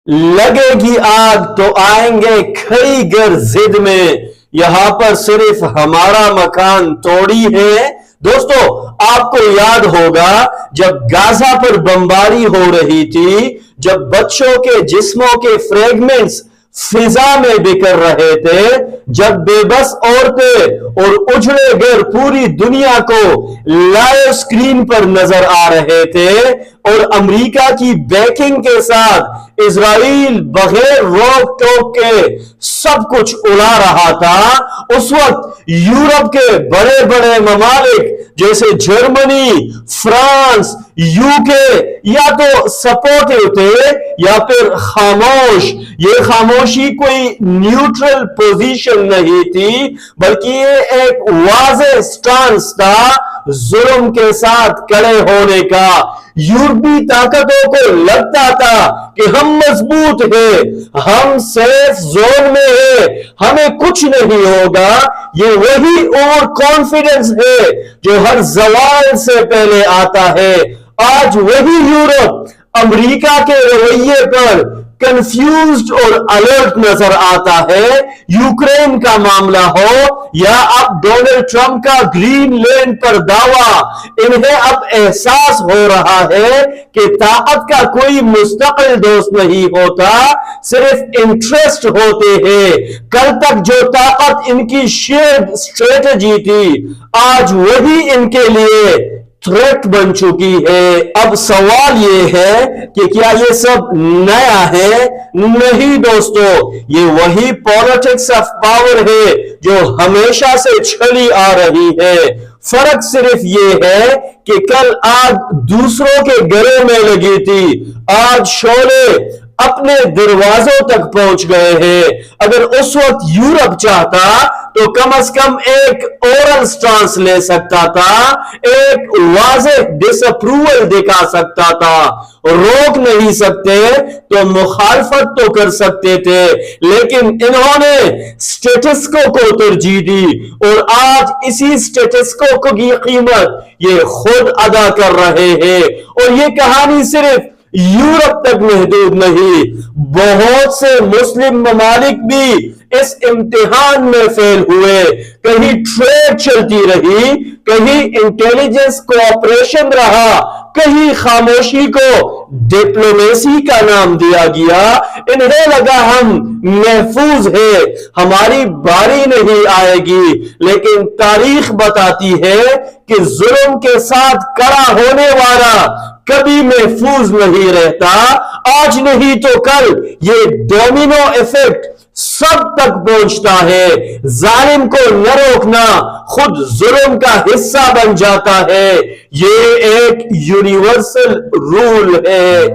لگے گی آگ تو آئیں گے کئی گر زد میں، یہاں پر صرف ہمارا مکان توڑی ہے۔ دوستو آپ کو یاد ہوگا جب غزہ پر بمباری ہو رہی تھی، جب بچوں کے جسموں کے فریگمنٹس فضا میں بکھر رہے تھے، جب بے بس عورتیں اور اجڑے گھر پوری دنیا کو لائیو سکرین پر نظر آ رہے تھے، اور امریکہ کی بیکنگ کے ساتھ اسرائیل بغیر روک ٹوک کے سب کچھ اڑا رہا تھا، اس وقت یورپ کے بڑے بڑے ممالک جیسے جرمنی، فرانس، یوکے یا تو سپورٹیو تھے یا پھر خاموش۔ یہ خاموشی کوئی نیوٹرل پوزیشن نہیں تھی، بلکہ یہ ایک واضح سٹانس تھا ظلم کے ساتھ کھڑے ہونے کا۔ یورپی طاقتوں کو لگتا تھا کہ ہم مضبوط ہیں، ہم سیف زون میں ہیں، ہمیں کچھ نہیں ہوگا۔ یہ وہی اوور کانفیڈنس ہے جو ہر زوال سے پہلے آتا ہے۔ آج وہی یورپ امریکہ کے رویے پر کنفیوزڈ اور الرٹ نظر آتا ہے۔ یوکرین کا معاملہ ہو یا اب ڈونلڈ ٹرمپ کا گرین لینڈ پر دعویٰ، انہیں اب احساس ہو رہا ہے کہ طاقت کا کوئی مستقل دوست نہیں ہوتا، صرف انٹرسٹ ہوتے ہیں۔ کل تک جو طاقت ان کی شیئرڈ اسٹریٹجی تھی، آج وہی ان کے لیے تھریٹ بن چکی ہے۔ اب سوال یہ ہے کہ کیا یہ سب نیا ہے؟ نہیں دوستو، یہ وہی پالیٹکس آف پاور ہے جو ہمیشہ سے چلی آ رہی ہے۔ فرق صرف یہ ہے کہ کل آگ دوسروں کے گھروں میں لگی تھی، آج شعلے اپنے دروازوں تک پہنچ گئے ہیں۔ اگر اس وقت یورپ چاہتا تو کم از کم ایک اورل سٹانس لے سکتا تھا، ایک واضح ڈس اپروول دکھا سکتا تھا۔ روک نہیں سکتے تو مخالفت تو کر سکتے تھے، لیکن انہوں نے سٹیٹس کو ترجیح دی، اور آج اسی سٹیٹس کو کی قیمت یہ خود ادا کر رہے ہیں۔ اور یہ کہانی صرف یورپ تک محدود نہیں، بہت سے مسلم ممالک بھی اس امتحان میں فیل ہوئے۔ کہیں ٹریڈ چلتی رہی، کہیں انٹیلیجنس کوآپریشن رہا، کہیں خاموشی کو ڈپلومیسی کا نام دیا گیا۔ انہیں لگا ہم محفوظ ہیں، ہماری باری نہیں آئے گی، لیکن تاریخ بتاتی ہے کہ ظلم کے ساتھ کھڑا ہونے والا کبھی محفوظ نہیں رہتا۔ آج نہیں تو کل یہ ڈومینو ایفیکٹ سب تک پہنچتا ہے۔ ظالم کو نہ روکنا خود ظلم کا حصہ بن جاتا ہے۔ یہ ایک یونیورسل رول ہے۔